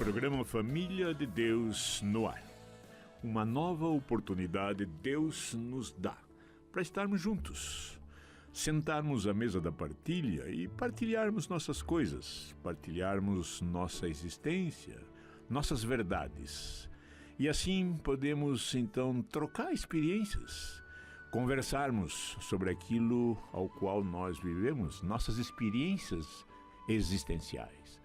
Programa Família de Deus no ar. Uma nova oportunidade Deus nos dá para estarmos juntos, sentarmos à mesa da partilha e partilharmos nossas coisas, partilharmos nossa existência, nossas verdades. E assim podemos então trocar experiências, conversarmos sobre aquilo ao qual nós vivemos, nossas experiências existenciais.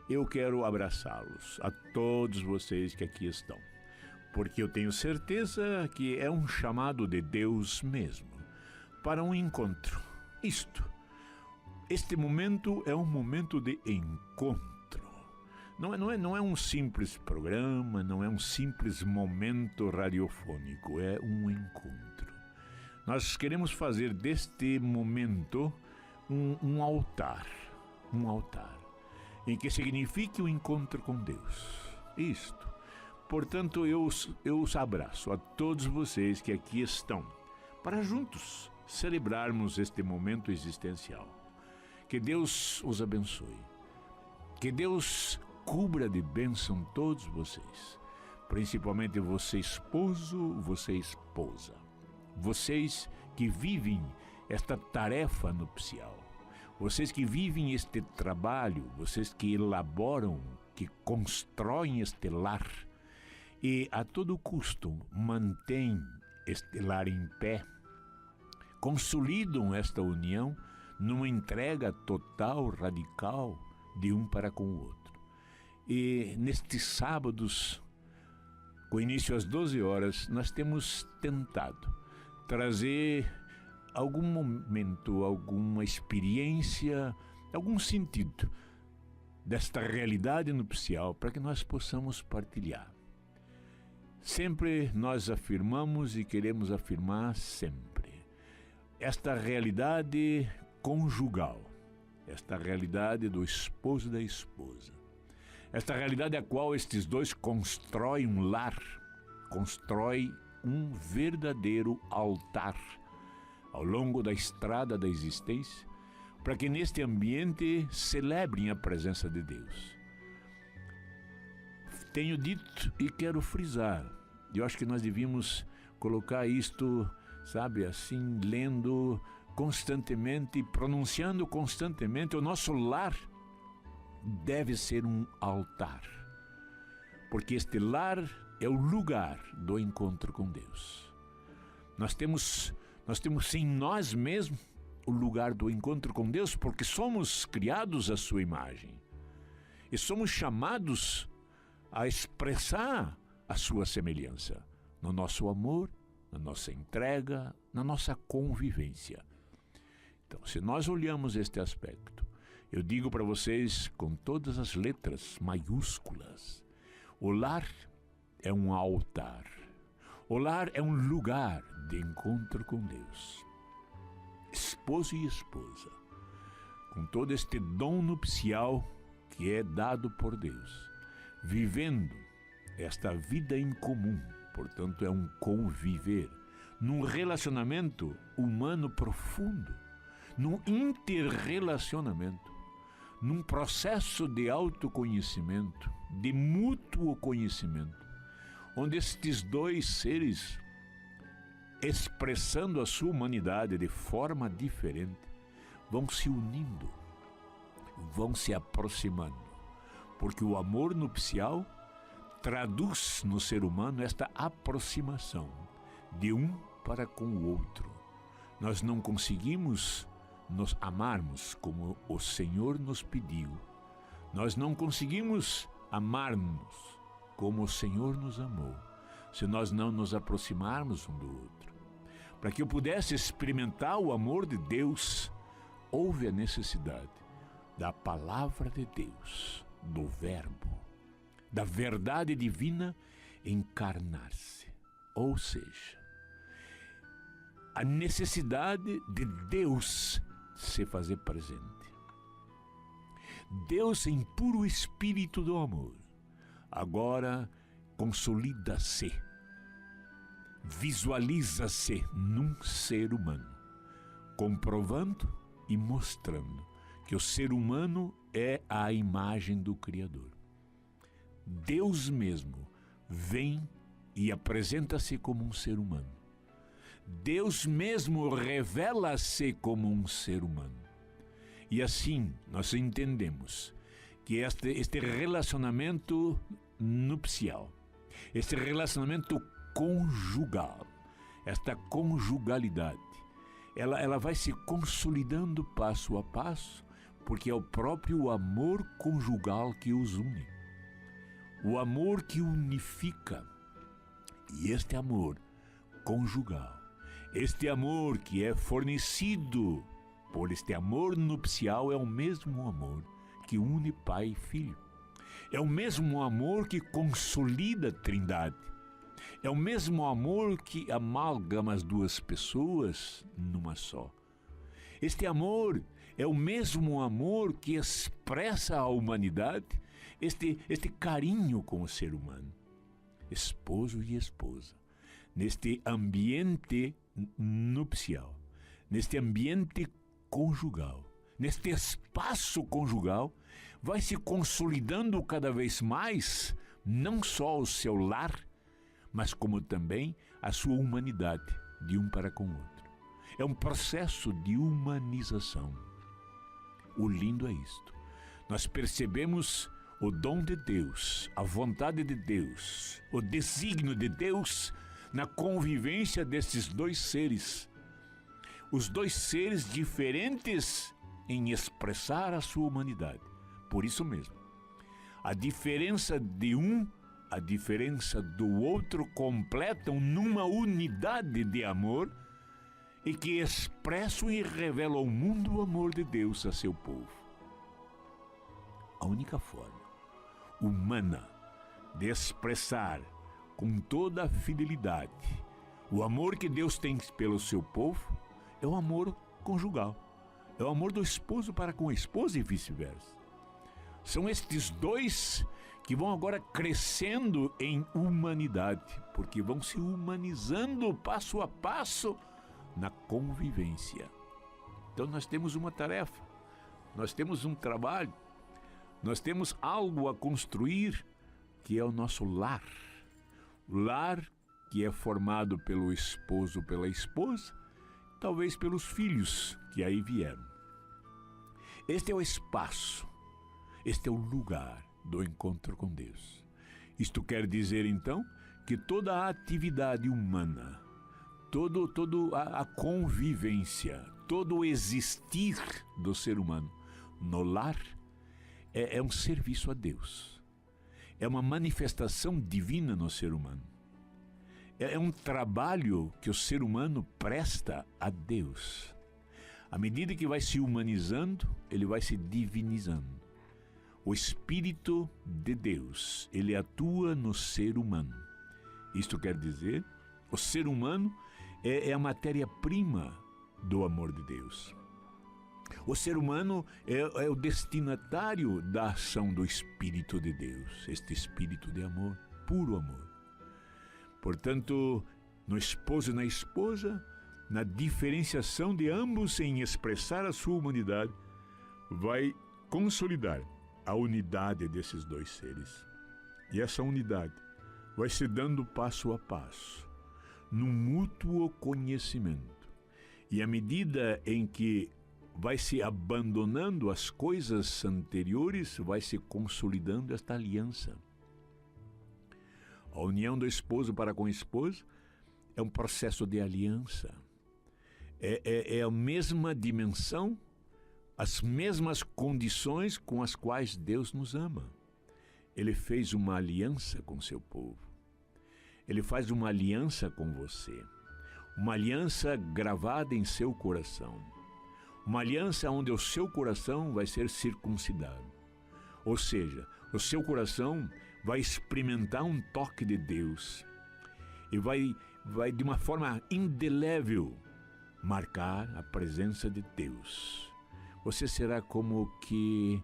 Eu quero abraçá-los, a todos vocês que aqui estão, porque eu tenho certeza que é um chamado de Deus mesmo, para um encontro. Este momento é um momento de encontro. Não é um simples programa, não é um simples momento radiofônico, é um encontro. Nós queremos fazer deste momento um altar, em que signifique o encontro com Deus. Portanto, eu os abraço a todos vocês que aqui estão, para juntos celebrarmos este momento existencial. Que Deus os abençoe. Que Deus cubra de bênção todos vocês, principalmente você esposo, você esposa, vocês que vivem esta tarefa nupcial, vocês que vivem este trabalho, vocês que elaboram, que constroem este lar e a todo custo mantêm este lar em pé, consolidam esta união numa entrega total, radical, de um para com o outro. E nestes sábados, com início às 12 horas, nós temos tentado trazer algum momento, alguma experiência, algum sentido desta realidade nupcial para que nós possamos partilhar. Sempre nós afirmamos e queremos afirmar sempre esta realidade conjugal, esta realidade do esposo e da esposa, esta realidade a qual estes dois constroem um lar, constroem um verdadeiro altar ao longo da estrada da existência, para que neste ambiente celebrem a presença de Deus. Tenho dito e quero frisar, eu acho que nós devíamos colocar isto, assim, lendo constantemente, pronunciando constantemente, o nosso lar deve ser um altar, porque este lar é o lugar do encontro com Deus. Nós temos em nós mesmos o lugar do encontro com Deus, porque somos criados à sua imagem e somos chamados a expressar a sua semelhança no nosso amor, na nossa entrega, na nossa convivência. Então, se nós olhamos este aspecto, eu digo para vocês com todas as letras maiúsculas, o lar é um altar. O lar é um lugar de encontro com Deus. Esposo e esposa, com todo este dom nupcial que é dado por Deus, vivendo esta vida em comum, portanto é um conviver, num relacionamento humano profundo, num interrelacionamento, num processo de autoconhecimento, de mútuo conhecimento, onde estes dois seres, expressando a sua humanidade de forma diferente, vão se unindo, vão se aproximando, porque o amor nupcial traduz no ser humano esta aproximação de um para com o outro. Nós não conseguimos nos amarmos como o Senhor nos pediu. Nós não conseguimos amar-nos como o Senhor nos amou, se nós não nos aproximarmos um do outro. Para que eu pudesse experimentar o amor de Deus, houve a necessidade da palavra de Deus, do Verbo, da verdade divina encarnar-se. Ou seja, a necessidade de Deus se fazer presente. Deus em puro espírito do amor agora consolida-se, visualiza-se num ser humano, comprovando e mostrando que o ser humano é a imagem do Criador. Deus mesmo vem e apresenta-se como um ser humano. Deus mesmo revela-se como um ser humano. E assim nós entendemos que este relacionamento nupcial, este relacionamento conjugal, esta conjugalidade, ela vai se consolidando passo a passo, porque é o próprio amor conjugal que os une. O amor que unifica. E este amor conjugal, este amor que é fornecido por este amor nupcial, é o mesmo amor que une pai e filho. É o mesmo amor que consolida a Trindade. É o mesmo amor que amalgama as duas pessoas numa só. Este amor é o mesmo amor que expressa à humanidade este carinho com o ser humano. Esposo e esposa, neste ambiente nupcial, neste ambiente conjugal, neste espaço conjugal, vai se consolidando cada vez mais, não só o seu lar, mas como também a sua humanidade, de um para com o outro. É um processo de humanização. O lindo é isto. Nós percebemos o dom de Deus, a vontade de Deus, o desígnio de Deus na convivência desses dois seres. Os dois seres diferentes em expressar a sua humanidade. Por isso mesmo, a diferença de um, a diferença do outro completam numa unidade de amor e que expressam e revelam ao mundo o amor de Deus a seu povo. A única forma humana de expressar com toda a fidelidade o amor que Deus tem pelo seu povo é o amor conjugal. É o amor do esposo para com a esposa e vice-versa. São estes dois que vão agora crescendo em humanidade, porque vão se humanizando passo a passo na convivência. Então nós temos uma tarefa, nós temos um trabalho, nós temos algo a construir, que é o nosso lar. O lar que é formado pelo esposo, pela esposa, talvez pelos filhos que aí vieram. Este é o espaço, este é o lugar do encontro com Deus. Isto quer dizer, então, que toda a atividade humana, toda a convivência, todo o existir do ser humano no lar é um serviço a Deus. É uma manifestação divina no ser humano. É um trabalho que o ser humano presta a Deus. À medida que vai se humanizando, ele vai se divinizando. O Espírito de Deus, ele atua no ser humano. Isto quer dizer, o ser humano é a matéria-prima do amor de Deus. O ser humano é o destinatário da ação do Espírito de Deus, este Espírito de amor, puro amor. Portanto, no esposo e na esposa, na diferenciação de ambos em expressar a sua humanidade, vai consolidar a unidade desses dois seres. E essa unidade vai se dando passo a passo, num mútuo conhecimento. E à medida em que vai se abandonando as coisas anteriores, vai se consolidando esta aliança. A união do esposo para com a esposa é um processo de aliança. É a mesma dimensão, as mesmas condições com as quais Deus nos ama. Ele fez uma aliança com seu povo. Ele faz uma aliança com você. Uma aliança gravada em seu coração. Uma aliança onde o seu coração vai ser circuncidado. Ou seja, o seu coração vai experimentar um toque de Deus. E vai de uma forma indelével marcar a presença de Deus. Você será como que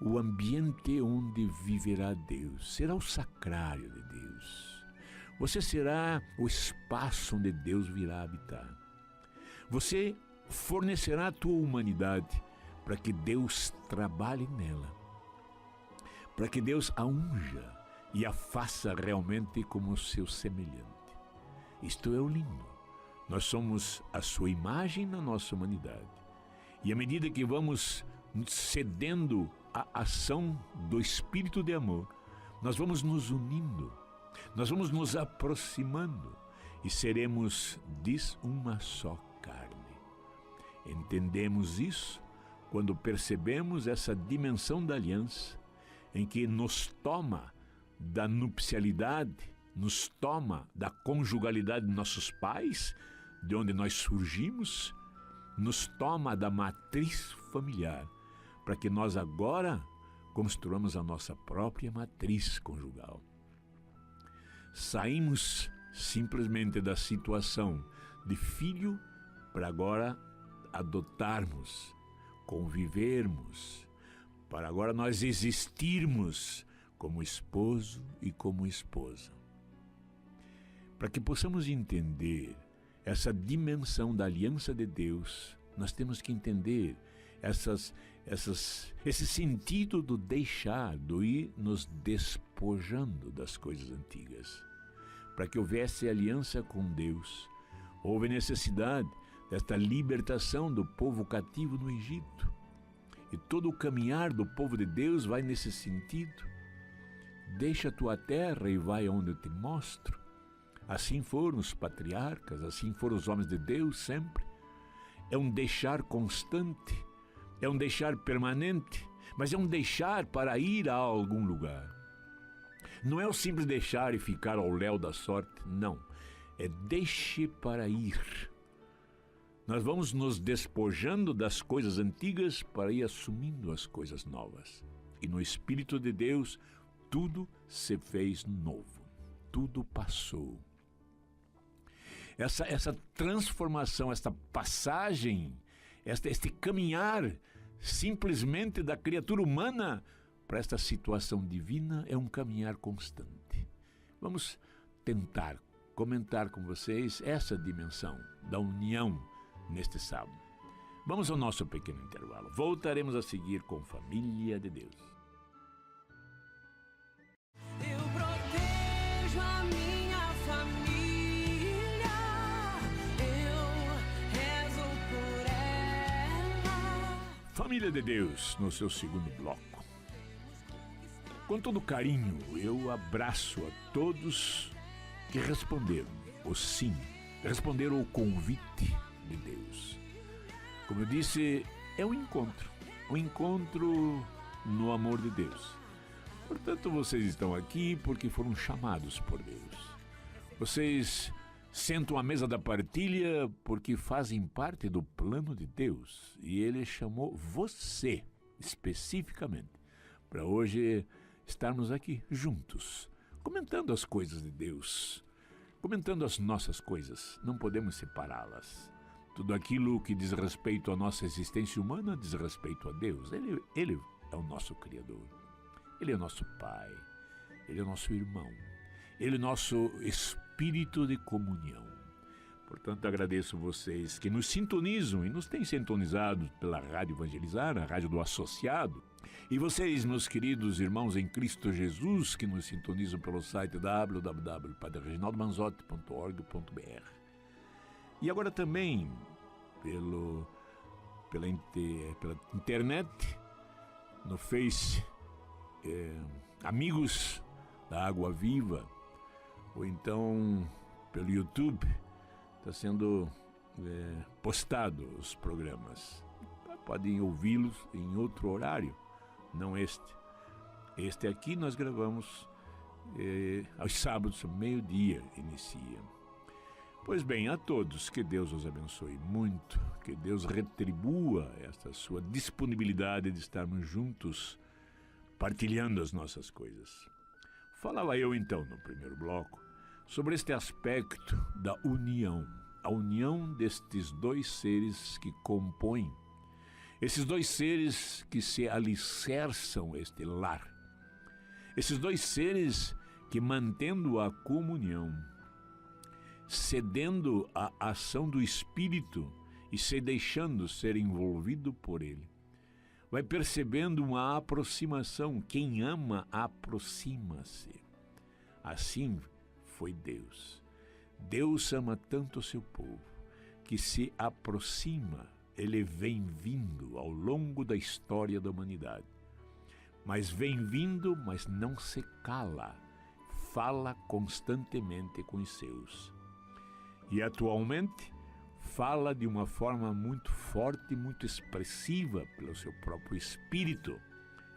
o ambiente onde viverá Deus. Será o sacrário de Deus. Você será o espaço onde Deus virá habitar. Você fornecerá a tua humanidade para que Deus trabalhe nela. Para que Deus a unja e a faça realmente como seu semelhante. Isto é o lindo. Nós somos a sua imagem na nossa humanidade. E à medida que vamos cedendo à ação do Espírito de amor, nós vamos nos unindo, nós vamos nos aproximando e seremos, diz, uma só carne. Entendemos isso quando percebemos essa dimensão da aliança, em que nos toma da nupcialidade, nos toma da conjugalidade de nossos pais, de onde nós surgimos, nos toma da matriz familiar, para que nós agora construamos a nossa própria matriz conjugal. Saímos simplesmente da situação de filho para agora adotarmos, convivermos, para agora nós existirmos como esposo e como esposa. Para que possamos entender essa dimensão da aliança de Deus, nós temos que entender esse sentido do deixar, do ir nos despojando das coisas antigas. Para que houvesse aliança com Deus, houve necessidade desta libertação do povo cativo no Egito. E todo o caminhar do povo de Deus vai nesse sentido. Deixa a tua terra e vai onde eu te mostro. Assim foram os patriarcas, assim foram os homens de Deus sempre. É um deixar constante, é um deixar permanente, mas é um deixar para ir a algum lugar. Não é o simples deixar e ficar ao léu da sorte, não. É deixe para ir. Nós vamos nos despojando das coisas antigas para ir assumindo as coisas novas. E no Espírito de Deus, tudo se fez novo. Tudo passou. Essa transformação, esta passagem, este caminhar simplesmente da criatura humana para esta situação divina é um caminhar constante. Vamos tentar comentar com vocês essa dimensão da união neste sábado. Vamos ao nosso pequeno intervalo. Voltaremos a seguir com Família de Deus. Eu protejo a minha família, eu rezo por ela. Família de Deus, no seu segundo bloco. Com todo carinho, eu abraço a todos que responderam o sim, responderam o convite de Deus. Como eu disse, é um encontro no amor de Deus. Portanto, vocês estão aqui porque foram chamados por Deus. Vocês sentam à mesa da partilha porque fazem parte do plano de Deus. E Ele chamou você, especificamente, para hoje estarmos aqui juntos, comentando as coisas de Deus, comentando as nossas coisas. Não podemos separá-las. Tudo aquilo que diz respeito à nossa existência humana diz respeito a Deus. Ele é o nosso Criador. Ele é o nosso Pai. Ele é o nosso irmão. Ele é o nosso espírito de comunhão. Portanto, agradeço vocês que nos sintonizam e nos têm sintonizado pela Rádio Evangelizar, a Rádio do Associado. E vocês, meus queridos irmãos em Cristo Jesus, que nos sintonizam pelo site www.padrereginaldomanzotti.org.br. E agora também pela internet, no Face, Amigos da Água Viva, ou então pelo YouTube, está sendo postado os programas. Podem ouvi-los em outro horário, não este. Este aqui nós gravamos aos sábados, meio-dia, inicia. Pois bem, a todos, que Deus os abençoe muito, que Deus retribua esta sua disponibilidade de estarmos juntos, partilhando as nossas coisas. Falava eu então, no primeiro bloco, sobre este aspecto da união, a união destes dois seres que compõem, esses dois seres que se alicerçam este lar, esses dois seres que, mantendo a comunhão, cedendo à ação do Espírito e se deixando ser envolvido por Ele, vai percebendo uma aproximação. Quem ama, aproxima-se. Assim foi Deus. Deus ama tanto o seu povo que se aproxima, ele vem vindo ao longo da história da humanidade. Mas vem vindo, mas não se cala, fala constantemente com os seus. E atualmente fala de uma forma muito forte, muito expressiva pelo seu próprio Espírito,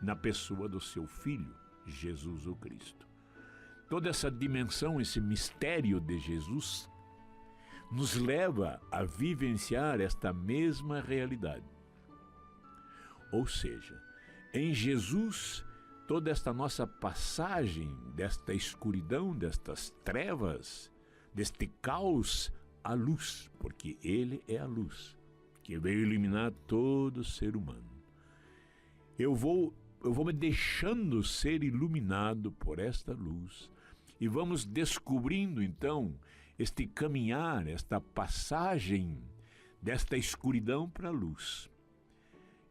na pessoa do seu Filho, Jesus o Cristo. Toda essa dimensão, esse mistério de Jesus, nos leva a vivenciar esta mesma realidade. Ou seja, em Jesus, toda esta nossa passagem desta escuridão, destas trevas, deste caos, à luz, porque Ele é a luz, que veio iluminar todo ser humano. Eu vou me deixando ser iluminado por esta luz, e vamos descobrindo, então, este caminhar, esta passagem desta escuridão para a luz.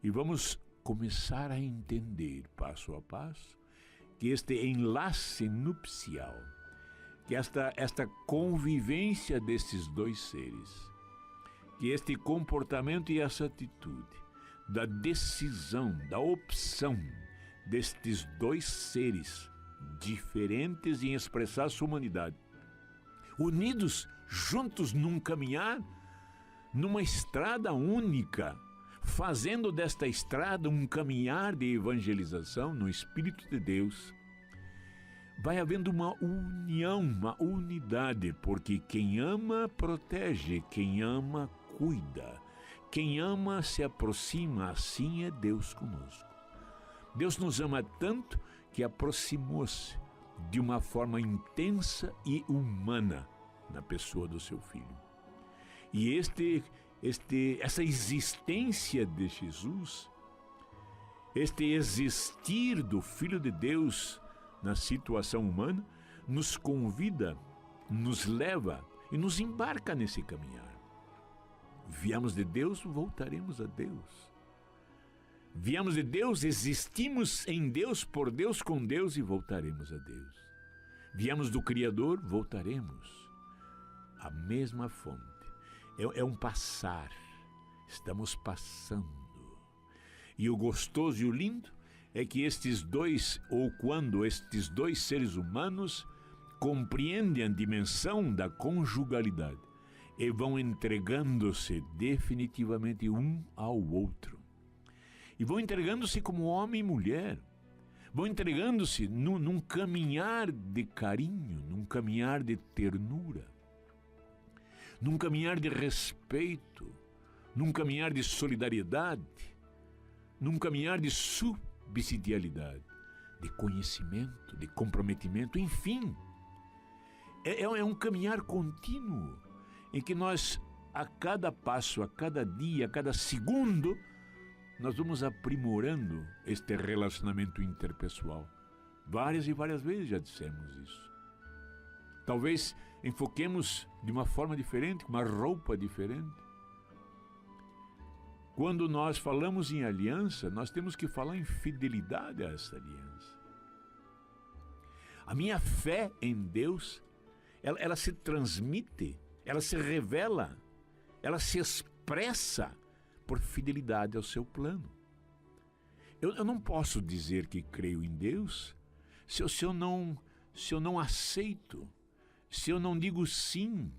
E vamos começar a entender, passo a passo, que este enlace nupcial, que esta convivência desses dois seres, que este comportamento e essa atitude, da decisão, da opção destes dois seres, diferentes em expressar sua humanidade, unidos, juntos num caminhar, numa estrada única, fazendo desta estrada um caminhar de evangelização no Espírito de Deus, vai havendo uma união, uma unidade, porque quem ama protege, quem ama cuida, quem ama se aproxima, assim é Deus conosco. Deus nos ama tanto que aproximou-se de uma forma intensa e humana na pessoa do seu Filho. E essa existência de Jesus, este existir do Filho de Deus na situação humana, nos convida, nos leva e nos embarca nesse caminhar. Viemos de Deus, voltaremos a Deus. Viemos de Deus, existimos em Deus, por Deus, com Deus e voltaremos a Deus. Viemos do Criador, voltaremos. A mesma fonte. É um passar. Estamos passando. E o gostoso e o lindo é que estes dois, ou quando estes dois seres humanos compreendem a dimensão da conjugalidade e vão entregando-se definitivamente um ao outro. E vão entregando-se como homem e mulher. Vão entregando-se num caminhar de carinho, num caminhar de ternura, num caminhar de respeito, num caminhar de solidariedade, num caminhar de subsidiariedade, de conhecimento, de comprometimento, enfim. É um caminhar contínuo, em que nós, a cada passo, a cada dia, a cada segundo, nós vamos aprimorando este relacionamento interpessoal. Várias e várias vezes já dissemos isso. Talvez enfoquemos de uma forma diferente, com uma roupa diferente. Quando nós falamos em aliança, nós temos que falar em fidelidade a essa aliança. A minha fé em Deus, ela se transmite, ela se revela, ela se expressa por fidelidade ao seu plano. Eu não posso dizer que creio em Deus se eu não aceito, se eu não digo sim,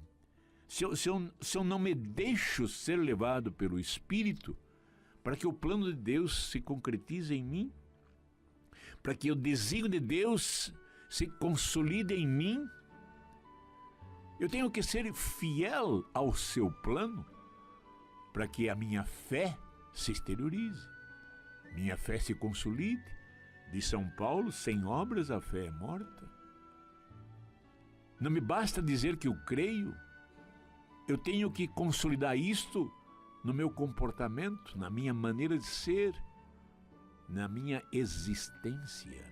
se eu não me deixo ser levado pelo Espírito para que o plano de Deus se concretize em mim, para que o desígnio de Deus se consolide em mim. Eu tenho que ser fiel ao seu plano para que a minha fé se exteriorize, minha fé se consolide. De São Paulo, sem obras a fé é morta. Não me basta dizer que eu creio, eu tenho que consolidar isto no meu comportamento, na minha maneira de ser, na minha existência.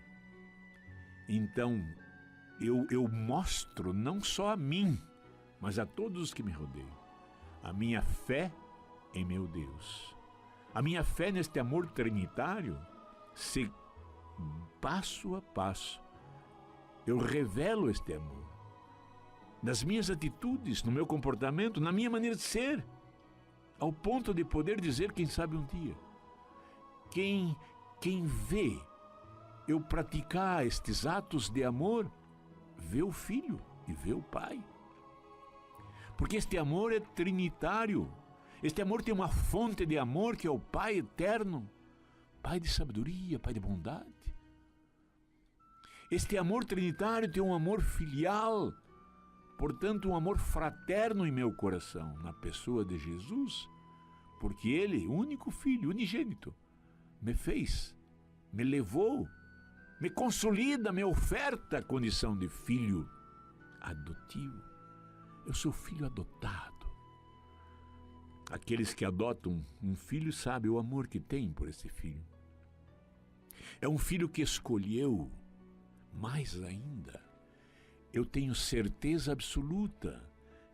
Então, eu mostro não só a mim, mas a todos os que me rodeiam, a minha fé em meu Deus. A minha fé neste amor trinitário se passo a passo eu revelo este amor nas minhas atitudes, no meu comportamento, na minha maneira de ser, ao ponto de poder dizer, quem sabe um dia, quem vê eu praticar estes atos de amor, vê o Filho e vê o Pai. Porque este amor é trinitário. Este amor tem uma fonte de amor que é o Pai eterno, Pai de sabedoria, Pai de bondade. Este amor trinitário tem um amor filial, portanto um amor fraterno em meu coração, na pessoa de Jesus, porque Ele, o único Filho, unigênito, me fez, me levou, me consolida, me oferta a condição de filho adotivo. Eu sou filho adotado. Aqueles que adotam um filho sabem o amor que tem por esse filho. É um filho que escolheu. Mais ainda, eu tenho certeza absoluta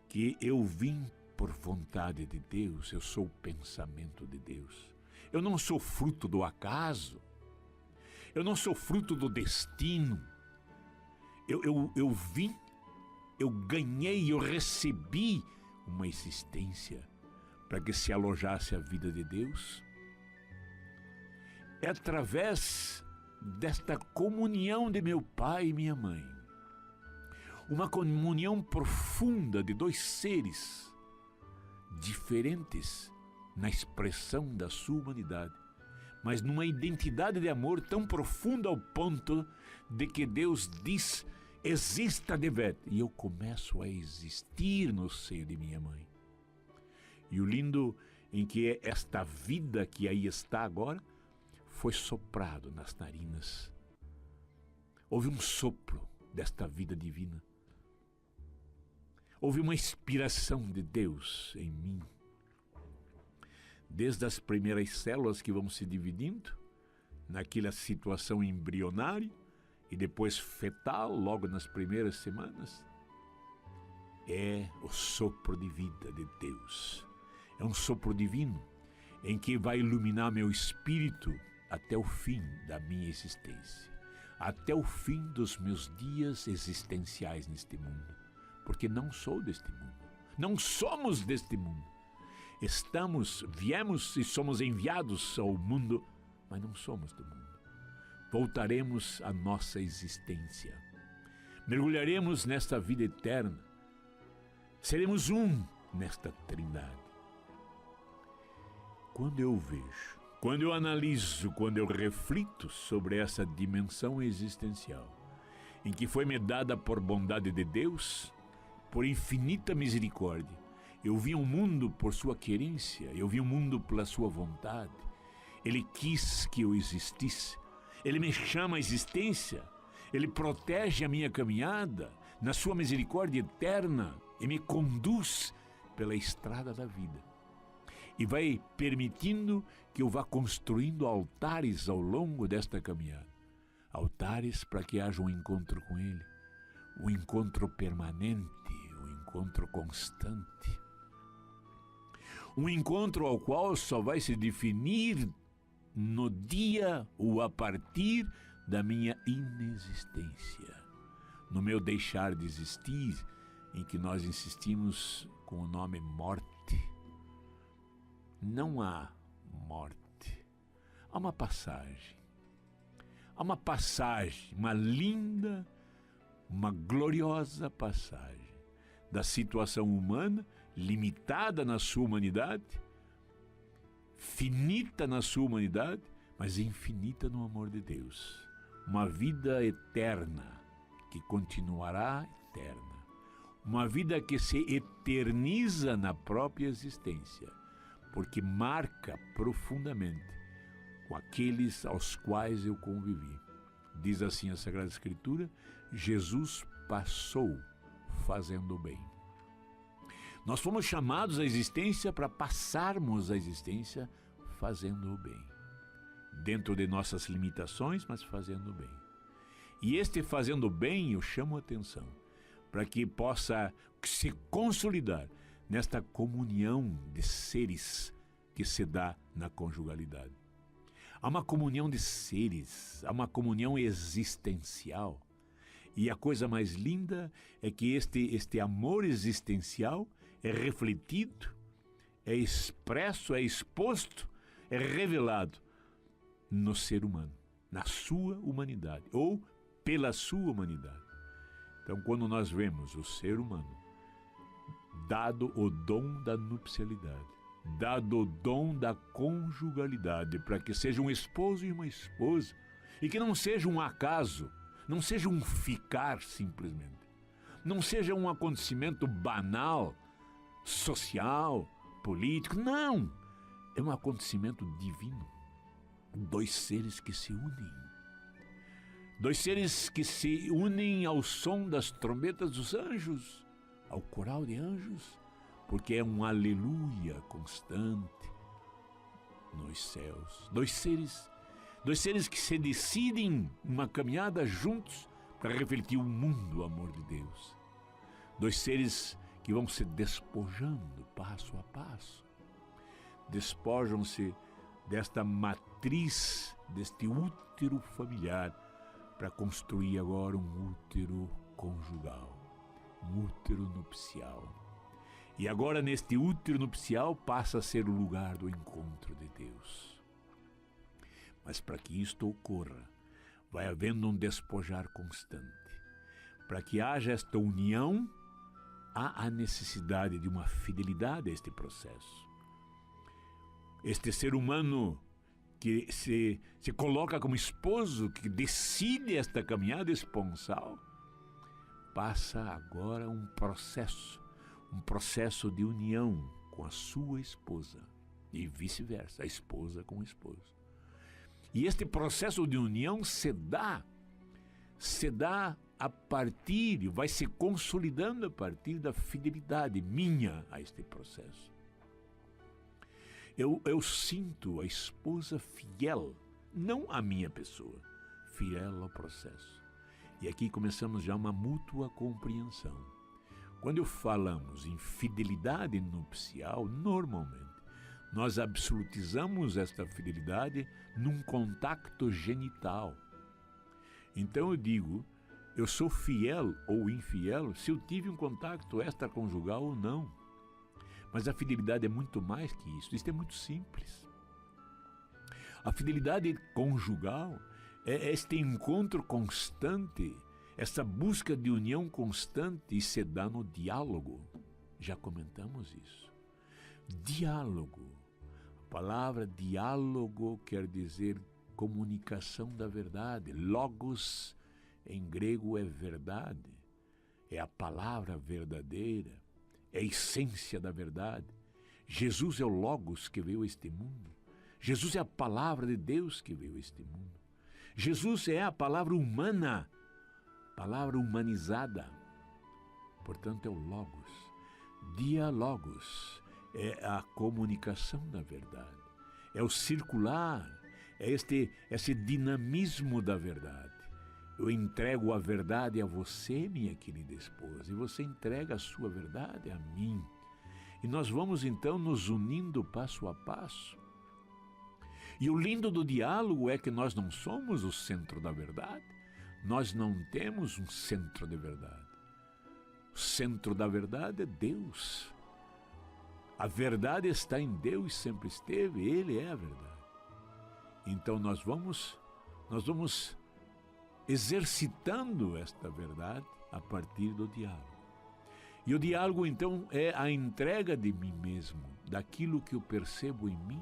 que eu vim por vontade de Deus, eu sou o pensamento de Deus. Eu não sou fruto do acaso, eu não sou fruto do destino. Eu vim, eu ganhei, eu recebi uma existência para que se alojasse a vida de Deus. É através desta comunhão de meu pai e minha mãe, uma comunhão profunda de dois seres diferentes na expressão da sua humanidade, mas numa identidade de amor tão profunda ao ponto de que Deus diz, exista de verdade, e eu começo a existir no seio de minha mãe. E o lindo em que é esta vida que aí está agora, foi soprado nas narinas. Houve um sopro desta vida divina. Houve uma inspiração de Deus em mim. Desde as primeiras células que vão se dividindo, naquela situação embrionária e depois fetal, logo nas primeiras semanas, é o sopro de vida de Deus. É um sopro divino em que vai iluminar meu espírito até o fim da minha existência, até o fim dos meus dias existenciais neste mundo, porque não sou deste mundo, não somos deste mundo. Viemos e somos enviados ao mundo, mas não somos do mundo. Voltaremos à nossa existência, mergulharemos nesta vida eterna, seremos um nesta trindade. Quando eu vejo, quando eu analiso, quando eu reflito sobre essa dimensão existencial, em que foi me dada por bondade de Deus, por infinita misericórdia, eu vi o mundo por sua querência, eu vi o mundo pela sua vontade. Ele quis que eu existisse, Ele me chama à existência, Ele protege a minha caminhada na sua misericórdia eterna e me conduz pela estrada da vida. E vai permitindo que eu vá construindo altares ao longo desta caminhada. Altares para que haja um encontro com Ele, um encontro permanente, um encontro constante. Um encontro ao qual só vai se definir no dia ou a partir da minha inexistência. No meu deixar de existir, em que nós insistimos com o nome morte. Não há morte, há uma passagem. Há uma passagem, uma linda, uma gloriosa passagem da situação humana, limitada na sua humanidade, finita na sua humanidade, mas infinita no amor de Deus. Uma vida eterna, que continuará eterna. Uma vida que se eterniza na própria existência, porque marca profundamente com aqueles aos quais eu convivi. Diz assim a Sagrada Escritura, Jesus passou fazendo o bem. Nós fomos chamados à existência para passarmos a existência fazendo o bem. Dentro de nossas limitações, mas fazendo o bem. E este fazendo o bem, eu chamo a atenção, para que possa se consolidar nesta comunhão de seres que se dá na conjugalidade. Há uma comunhão de seres, há uma comunhão existencial. E a coisa mais linda é que este amor existencial é refletido, é expresso, é exposto, é revelado no ser humano, na sua humanidade, ou pela sua humanidade. Então, quando nós vemos o ser humano dado o dom da nupcialidade, dado o dom da conjugalidade, para que seja um esposo e uma esposa, e que não seja um acaso, não seja um ficar simplesmente, não seja um acontecimento banal, social, político, não! É um acontecimento divino. Dois seres que se unem. Dois seres que se unem ao som das trombetas dos anjos, ao coral de anjos, porque é um aleluia constante nos céus. Dois seres que se decidem uma caminhada juntos para refletir o mundo, o amor de Deus. Dois seres que vão se despojando passo a passo. Despojam-se desta matriz, deste útero familiar, para construir agora um útero conjugal, um útero nupcial. E agora neste útero nupcial passa a ser o lugar do encontro de Deus. Mas para que isto ocorra, vai havendo um despojar constante. Para que haja esta união, há a necessidade de uma fidelidade a este processo. Este ser humano que se coloca como esposo, que decide esta caminhada esponsal, passa agora um processo de união com a sua esposa e vice-versa, a esposa com o esposo. E este processo de união se dá a partir, vai se consolidando a partir da fidelidade minha a este processo. Eu sinto a esposa fiel, não a minha pessoa, fiel ao processo. E aqui começamos já uma mútua compreensão. Quando falamos em fidelidade nupcial, normalmente, nós absolutizamos esta fidelidade num contacto genital. Então eu digo, eu sou fiel ou infiel se eu tive um contato extraconjugal ou não. Mas a fidelidade é muito mais que isso. Isso é muito simples. A fidelidade conjugal é este encontro constante, essa busca de união constante, e se dá no diálogo. Já comentamos isso. Diálogo. A palavra diálogo quer dizer comunicação da verdade. Logos, em grego, é verdade. É a palavra verdadeira. É a essência da verdade. Jesus é o Logos que veio a este mundo. Jesus é a palavra de Deus que veio a este mundo. Jesus é a palavra humana, palavra humanizada. Portanto, é o Logos. Diálogos é a comunicação da verdade. É o circular, é esse dinamismo da verdade. Eu entrego a verdade a você, minha querida esposa, e você entrega a sua verdade a mim. E nós vamos então nos unindo passo a passo. E o lindo do diálogo é que nós não somos o centro da verdade. Nós não temos um centro de verdade. O centro da verdade é Deus. A verdade está em Deus, sempre esteve, Ele é a verdade. Então nós vamos exercitando esta verdade a partir do diálogo. E o diálogo, então, é a entrega de mim mesmo, daquilo que eu percebo em mim,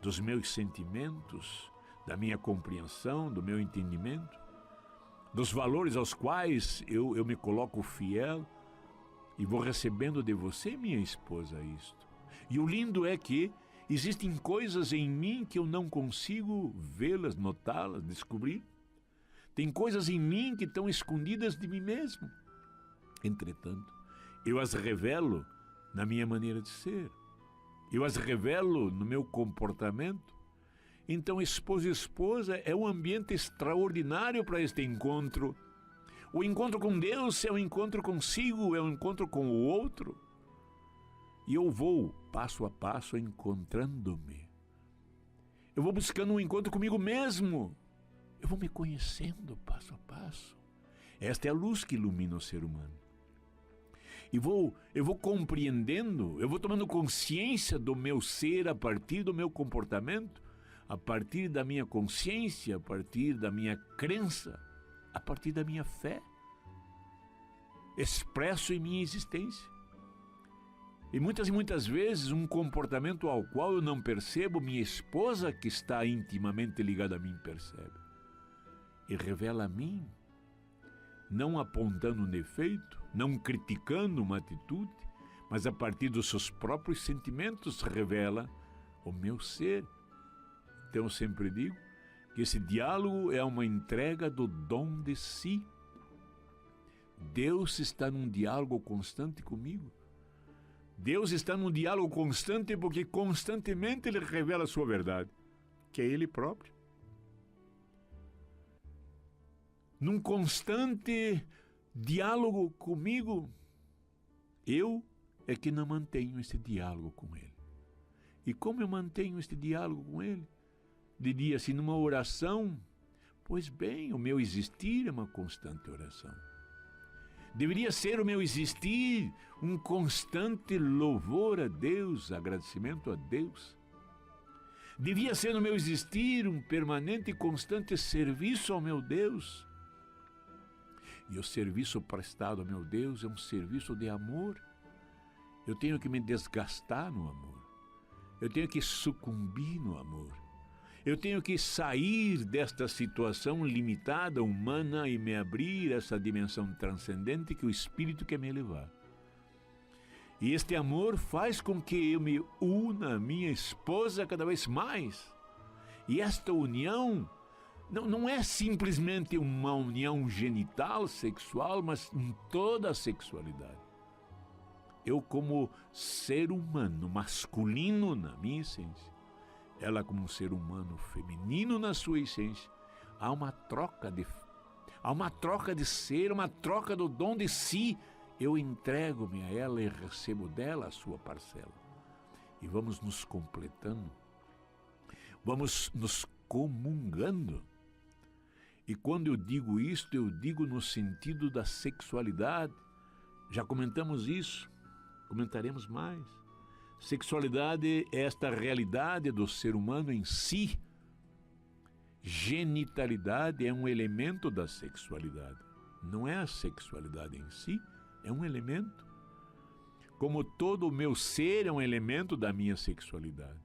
dos meus sentimentos, da minha compreensão, do meu entendimento, dos valores aos quais eu me coloco fiel e vou recebendo de você, minha esposa, isto. E o lindo é que existem coisas em mim que eu não consigo vê-las, notá-las, descobrir. Tem coisas em mim que estão escondidas de mim mesmo. Entretanto, eu as revelo na minha maneira de ser. Eu as revelo no meu comportamento. Então, esposo e esposa é um ambiente extraordinário para este encontro. O encontro com Deus é um encontro consigo, é um encontro com o outro. E eu vou, passo a passo, encontrando-me. Eu vou buscando um encontro comigo mesmo. Eu vou me conhecendo passo a passo. Esta é a luz que ilumina o ser humano. E eu vou compreendendo, eu vou tomando consciência do meu ser a partir do meu comportamento, a partir da minha consciência, a partir da minha crença, a partir da minha fé, expresso em minha existência. E muitas vezes um comportamento ao qual eu não percebo, minha esposa, que está intimamente ligada a mim, percebe. E revela a mim, não apontando um defeito, não criticando uma atitude, mas a partir dos seus próprios sentimentos revela o meu ser. Então eu sempre digo que esse diálogo é uma entrega do dom de si. Deus está num diálogo constante comigo. Deus está num diálogo constante porque constantemente Ele revela a sua verdade, que é Ele próprio. Num constante diálogo comigo, eu é que não mantenho esse diálogo com Ele. E como eu mantenho este diálogo com Ele? Diria assim, numa oração, pois bem, o meu existir é uma constante oração. Deveria ser o meu existir um constante louvor a Deus, agradecimento a Deus. Devia ser no meu existir um permanente e constante serviço ao meu Deus. E o serviço prestado ao meu Deus é um serviço de amor. Eu tenho que me desgastar no amor. Eu tenho que sucumbir no amor. Eu tenho que sair desta situação limitada, humana, e me abrir a essa dimensão transcendente que o Espírito quer me levar. E este amor faz com que eu me una à minha esposa cada vez mais. E esta união não é simplesmente uma união genital, sexual, mas em toda a sexualidade. Eu, como ser humano masculino na minha essência, ela como um ser humano feminino na sua essência, há uma troca de ser, uma troca do dom de si. Eu entrego-me a ela e recebo dela a sua parcela. E vamos nos completando, vamos nos comungando. E quando eu digo isto, eu digo no sentido da sexualidade. Já comentamos isso, comentaremos mais. Sexualidade é esta realidade do ser humano em si. Genitalidade é um elemento da sexualidade. Não é a sexualidade em si, é um elemento. Como todo o meu ser é um elemento da minha sexualidade.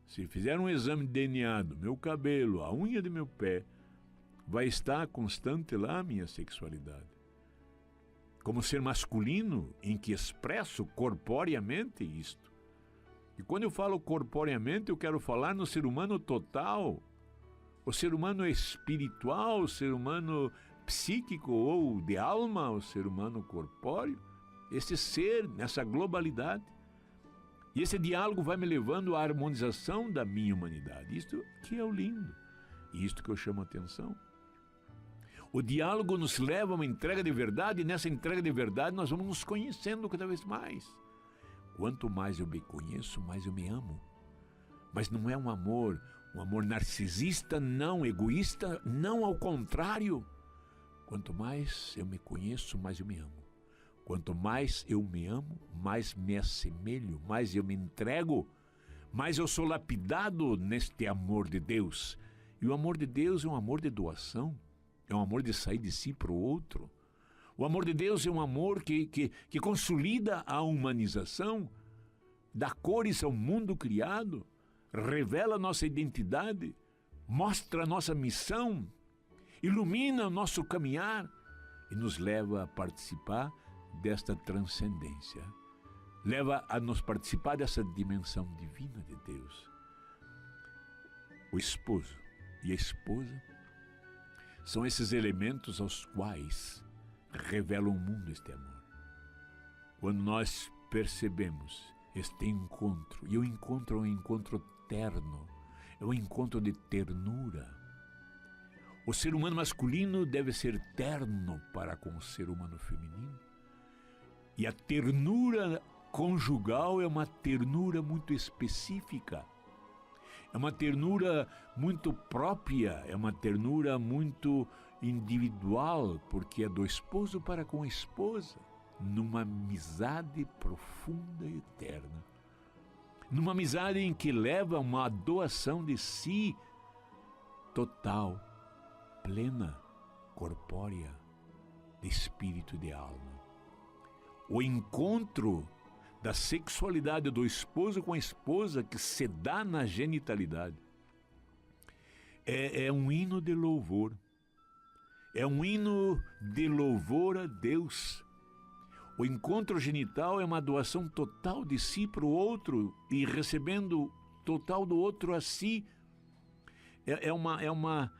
Se fizer um exame de DNA do meu cabelo, a unha de meu pé, vai estar constante lá a minha sexualidade. Como ser masculino, em que expresso corporeamente isto. E quando eu falo corporeamente, eu quero falar no ser humano total, o ser humano espiritual, o ser humano psíquico ou de alma, o ser humano corpóreo, esse ser nessa globalidade. E esse diálogo vai me levando à harmonização da minha humanidade. Isto que é o lindo, e isto que eu chamo a atenção. O diálogo nos leva a uma entrega de verdade, e nessa entrega de verdade nós vamos nos conhecendo cada vez mais. Quanto mais eu me conheço, mais eu me amo. Mas não é um amor narcisista, não, egoísta, não, ao contrário. Quanto mais eu me conheço, mais eu me amo. Quanto mais eu me amo, mais me assemelho, mais eu me entrego, mais eu sou lapidado neste amor de Deus. E o amor de Deus é um amor de doação. É um amor de sair de si para o outro. O amor de Deus é um amor que consolida a humanização, dá cores ao mundo criado, revela a nossa identidade, mostra a nossa missão, ilumina o nosso caminhar e nos leva a participar desta transcendência. Leva a nos participar dessa dimensão divina de Deus. O esposo e a esposa são esses elementos aos quais revela o mundo este amor. Quando nós percebemos este encontro, e o encontro é um encontro terno, é um encontro de ternura. O ser humano masculino deve ser terno para com o ser humano feminino. E a ternura conjugal é uma ternura muito específica. É uma ternura muito própria, é uma ternura muito individual, porque é do esposo para com a esposa, numa amizade profunda e eterna. Numa amizade em que leva uma doação de si total, plena, corpórea, de espírito e de alma. O encontro da sexualidade do esposo com a esposa que se dá na genitalidade é um hino de louvor. É um hino de louvor a Deus. O encontro genital é uma doação total de si para o outro e recebendo total do outro a si. É uma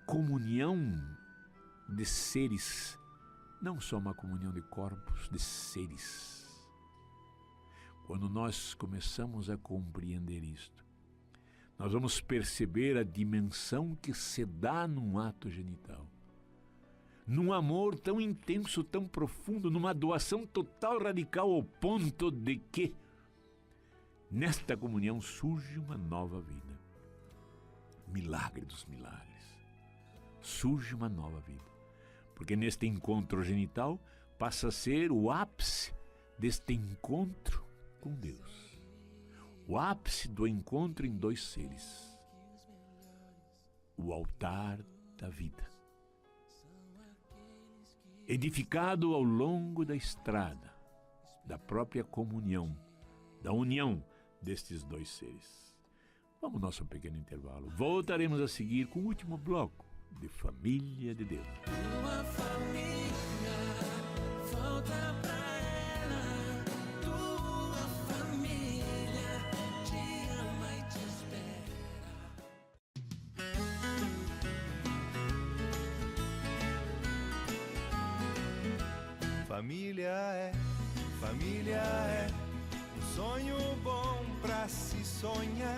comunhão de seres, não só uma comunhão de corpos, de seres. Quando nós começamos a compreender isto, nós vamos perceber a dimensão que se dá num ato genital. Num amor tão intenso, tão profundo, numa doação total, radical, ao ponto de que, nesta comunhão, surge uma nova vida. Milagre dos milagres. Surge uma nova vida. Porque neste encontro genital passa a ser o ápice deste encontro com Deus. O ápice do encontro em dois seres. O altar da vida. Edificado ao longo da estrada, da própria comunhão, da união destes dois seres. Vamos ao nosso pequeno intervalo. Voltaremos a seguir com o último bloco de Família de Deus. Tua família, volta pra ela. Tua família te ama e te espera. Família é um sonho bom pra se sonhar.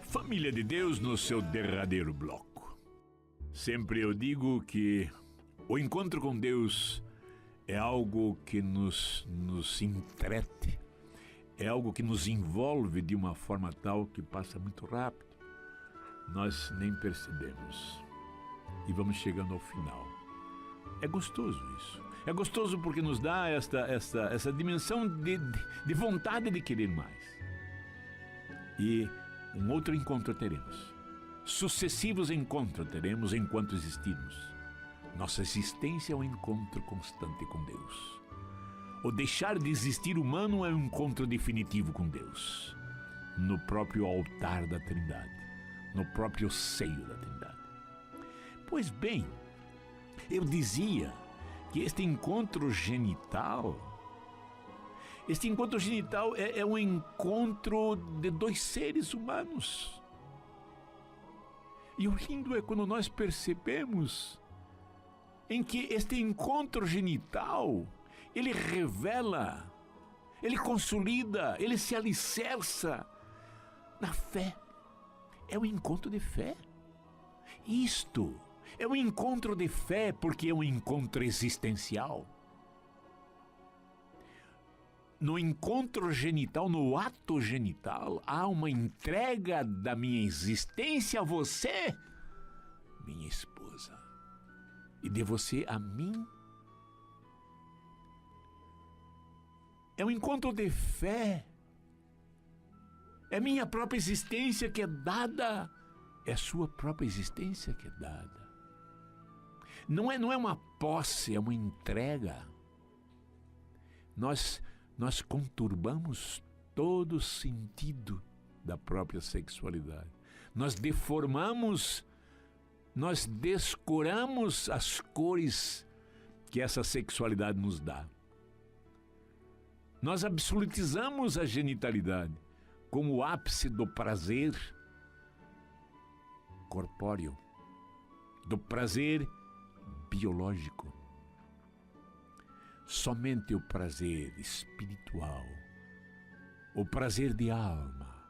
Família de Deus no seu derradeiro bloco. Sempre eu digo que o encontro com Deus é algo que nos entrete, é algo que nos envolve de uma forma tal que passa muito rápido. Nós nem percebemos e vamos chegando ao final. É gostoso isso. É gostoso porque nos dá essa dimensão de vontade de querer mais. E um outro encontro teremos. Sucessivos encontros teremos enquanto existirmos. Nossa existência é um encontro constante com Deus. O deixar de existir humano é um encontro definitivo com Deus. No próprio altar da Trindade. No próprio seio da Trindade. Pois bem, eu dizia que este encontro genital é um encontro de dois seres humanos. E o lindo é quando nós percebemos em que este encontro genital, ele revela, ele consolida, ele se alicerça na fé. É um encontro de fé. Isto é um encontro de fé porque é um encontro existencial. No encontro genital, no ato genital, há uma entrega da minha existência a você, minha esposa, e de você a mim. É um encontro de fé. É minha própria existência que é dada, é sua própria existência que é dada. Não é uma posse, é uma entrega. Nós conturbamos todo o sentido da própria sexualidade. Nós deformamos, nós descoramos as cores que essa sexualidade nos dá. Nós absolutizamos a genitalidade como o ápice do prazer corpóreo, do prazer biológico. Somente o prazer espiritual, o prazer de alma,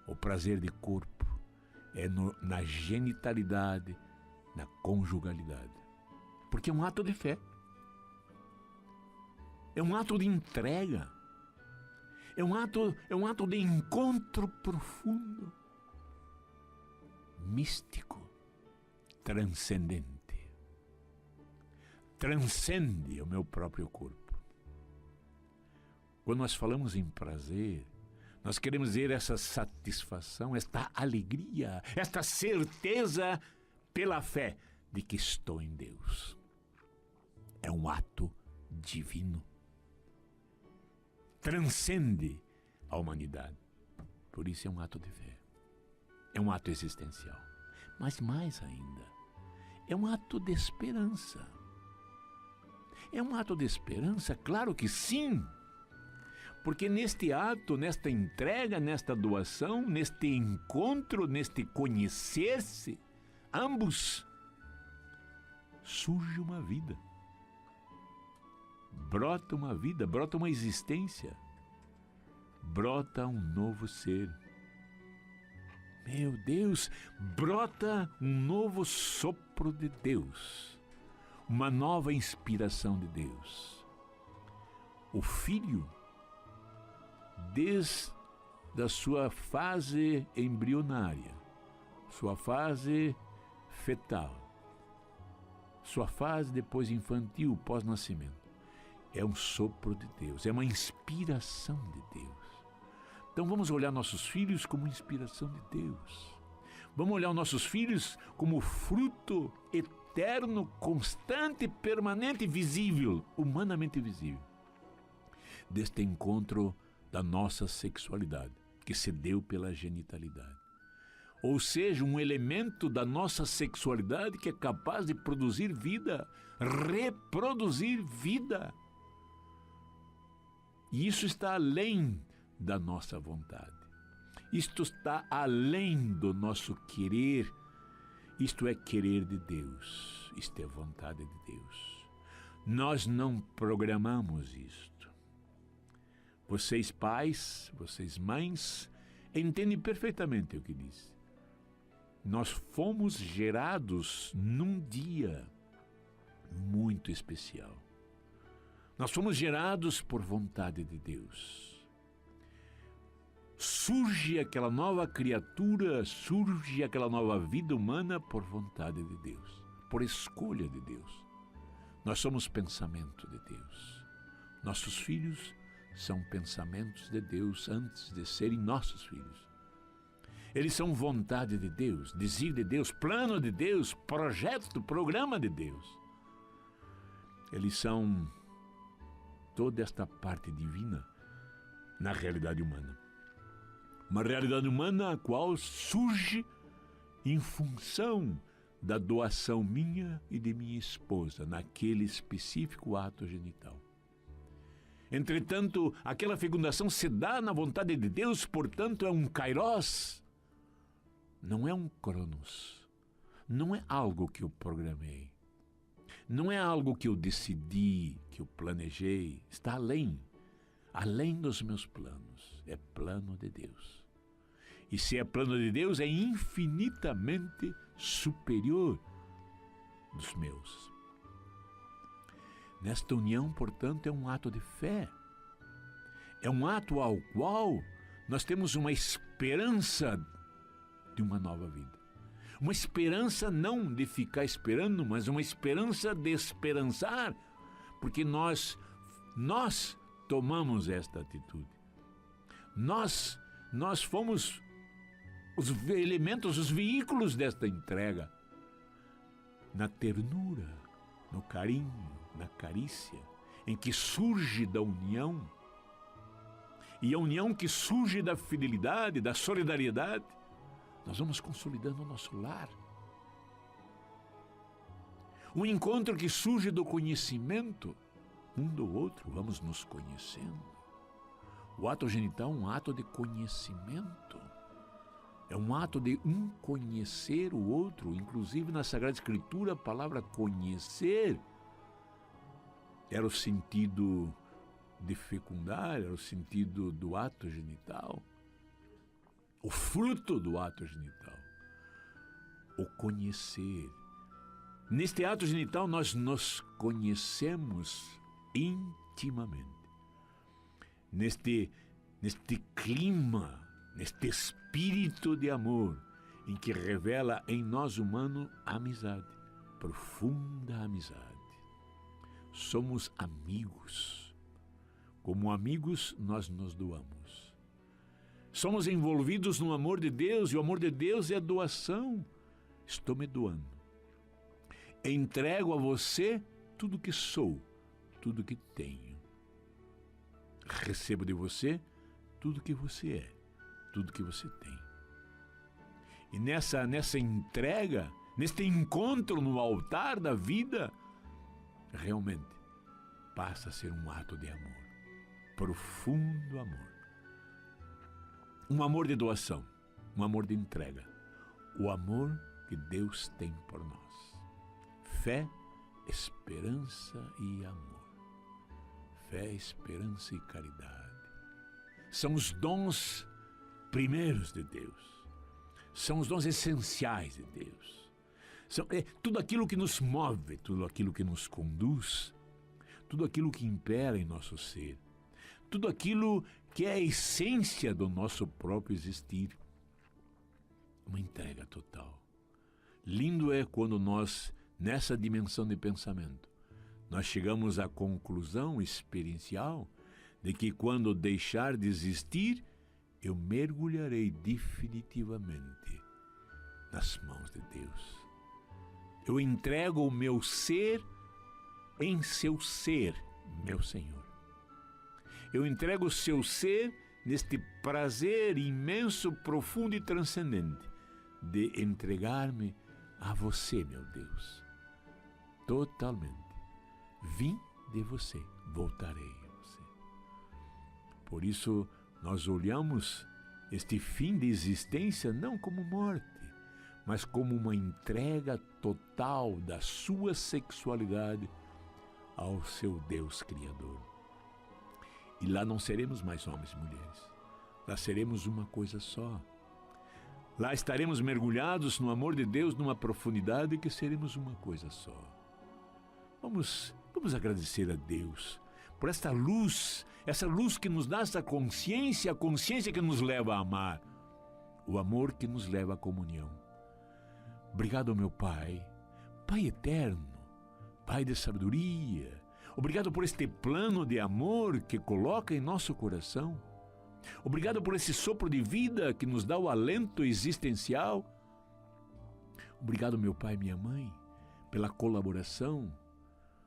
o prazer de corpo é na genitalidade, na conjugalidade. Porque é um ato de fé. É um ato de entrega. É um ato de encontro profundo, místico, transcendente. Transcende o meu próprio corpo. Quando nós falamos em prazer, nós queremos dizer essa satisfação, esta alegria, esta certeza pela fé de que estou em Deus. É um ato divino. Transcende a humanidade. Por isso é um ato de fé. É um ato existencial. Mas mais ainda, é um ato de esperança. É um ato de esperança? Claro que sim. Porque neste ato, nesta entrega, nesta doação, neste encontro, neste conhecer-se, ambos, surge uma vida. Brota uma vida, brota uma existência. Brota um novo ser. Meu Deus, brota um novo sopro de Deus. Uma nova inspiração de Deus. O Filho, desde a sua fase embrionária, sua fase fetal, sua fase depois infantil, pós-nascimento, é um sopro de Deus, é uma inspiração de Deus. Então vamos olhar nossos filhos como inspiração de Deus. Vamos olhar nossos filhos como fruto eterno, constante, permanente, visível, humanamente visível, deste encontro da nossa sexualidade, que se deu pela genitalidade. Ou seja, um elemento da nossa sexualidade que é capaz de produzir vida, reproduzir vida. E isso está além da nossa vontade. Isto está além do nosso querer. Isto é querer de Deus. Isto é vontade de Deus. Nós não programamos isto. Vocês pais, vocês mães, entendem perfeitamente o que diz. Nós fomos gerados num dia muito especial. Nós fomos gerados por vontade de Deus. Surge aquela nova criatura, surge aquela nova vida humana por vontade de Deus, por escolha de Deus. Nós somos pensamento de Deus. Nossos filhos são pensamentos de Deus antes de serem nossos filhos. Eles são vontade de Deus, desígnio de Deus, plano de Deus, projeto, programa de Deus. Eles são toda esta parte divina na realidade humana. Uma realidade humana a qual surge em função da doação minha e de minha esposa naquele específico ato genital. Entretanto, aquela fecundação se dá na vontade de Deus, portanto é um kairos, não é um cronos, não é algo que eu programei, não é algo que eu decidi, que eu planejei, está além dos meus planos, é plano de Deus. E se é plano de Deus, é infinitamente superior dos meus. Nesta união, portanto, é um ato de fé. É um ato ao qual nós temos uma esperança de uma nova vida. Uma esperança não de ficar esperando, mas uma esperança de esperançar, porque nós tomamos esta atitude. Nós fomos os elementos, os veículos desta entrega. Na ternura, no carinho, na carícia, em que surge da união, e a união que surge da fidelidade, da solidariedade, nós vamos consolidando o nosso lar. Um encontro que surge do conhecimento um do outro, vamos nos conhecendo. O ato genital é um ato de conhecimento. É um ato de um conhecer o outro. Inclusive na Sagrada Escritura a palavra conhecer era o sentido de fecundar, era o sentido do ato genital. O fruto do ato genital. O conhecer. Neste ato genital nós nos conhecemos intimamente. Neste neste clima, neste espírito de amor, em que revela em nós humano a amizade, profunda amizade. Somos amigos. Como amigos, nós nos doamos. Somos envolvidos no amor de Deus, e o amor de Deus é a doação. Estou me doando. Entrego a você tudo que sou, tudo que tenho. Recebo de você tudo que você é, tudo que você tem. E nessa entrega, neste encontro no altar da vida, realmente passa a ser um ato de amor, profundo amor. Um amor de doação, um amor de entrega, o amor que Deus tem por nós. Fé, esperança e amor. Fé, esperança e caridade. São os dons primeiros de Deus. São os dons essenciais de Deus. Tudo aquilo que nos move, tudo aquilo que nos conduz, tudo aquilo que impera em nosso ser, tudo aquilo que é a essência do nosso próprio existir. Uma entrega total. Lindo é quando nós, nessa dimensão de pensamento, nós chegamos à conclusão experiencial de que quando deixar de existir, eu mergulharei definitivamente nas mãos de Deus. Eu entrego o meu ser em seu ser, meu Senhor. Eu entrego o seu ser neste prazer imenso, profundo e transcendente de entregar-me a você, meu Deus. Totalmente. Vim de você, voltarei a você. Por isso, nós olhamos este fim de existência não como morte, mas como uma entrega total da sua sexualidade ao seu Deus Criador. E lá não seremos mais homens e mulheres. Lá seremos uma coisa só. Lá estaremos mergulhados no amor de Deus numa profundidade que seremos uma coisa só. Vamos agradecer a Deus por esta luz, essa luz que nos dá essa consciência, a consciência que nos leva a amar, o amor que nos leva à comunhão. Obrigado, meu Pai, Pai eterno, Pai de sabedoria. Obrigado por este plano de amor que coloca em nosso coração. Obrigado por esse sopro de vida que nos dá o alento existencial. Obrigado, meu pai e minha mãe, pela colaboração.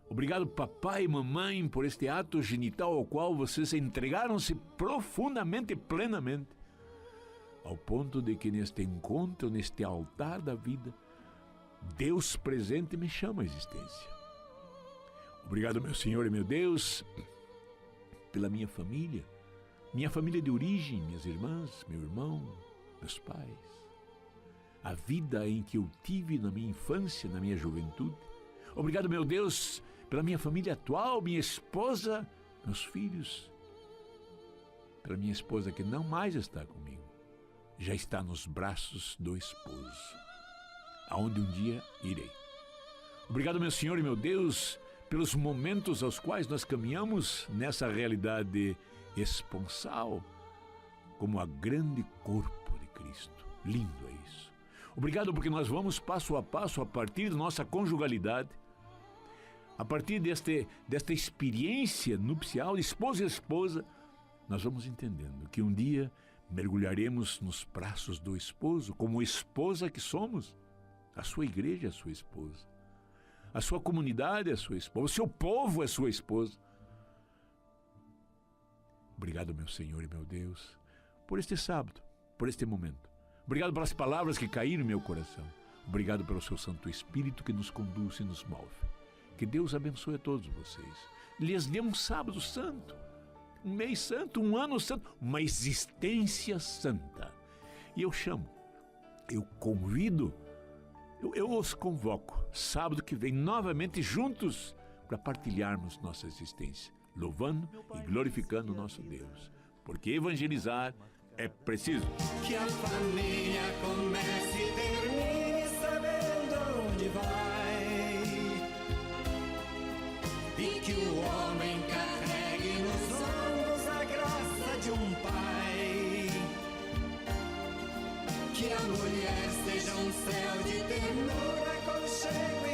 Obrigado, papai e mamãe, por este ato genital ao qual vocês entregaram-se profundamente e plenamente, ao ponto de que neste encontro, neste altar da vida, Deus presente me chama à existência. Obrigado, meu Senhor e meu Deus, pela minha família de origem, minhas irmãs, meu irmão, meus pais. A vida em que eu tive na minha infância, na minha juventude. Obrigado, meu Deus, pela minha família atual, minha esposa, meus filhos. Pela minha esposa que não mais está comigo, já está nos braços do esposo, aonde um dia irei. Obrigado, meu Senhor e meu Deus, pelos momentos aos quais nós caminhamos nessa realidade esponsal, como a grande corpo de Cristo. Lindo é isso. Obrigado porque nós vamos passo a passo a partir da nossa conjugalidade, a partir desta experiência nupcial, esposa e esposa, nós vamos entendendo que um dia mergulharemos nos braços do esposo, como esposa que somos. A sua igreja é a sua esposa, a sua comunidade é a sua esposa, o seu povo é a sua esposa. Obrigado, meu Senhor e meu Deus, por este sábado, por este momento. Obrigado pelas palavras que caíram no meu coração. Obrigado pelo seu Santo Espírito que nos conduz e nos move. Que Deus abençoe a todos vocês. Lhes dê um sábado santo, um mês santo, um ano santo, uma existência santa. E eu chamo, eu convido, eu os convoco, sábado que vem, novamente juntos, para partilharmos nossa existência, louvando e glorificando o nosso Deus. Porque evangelizar é preciso. Que a família comece e termine sabendo onde vai, e que o homem carregue nos ombros a graça de um pai. a mulher seja um céu de ternura, aconchego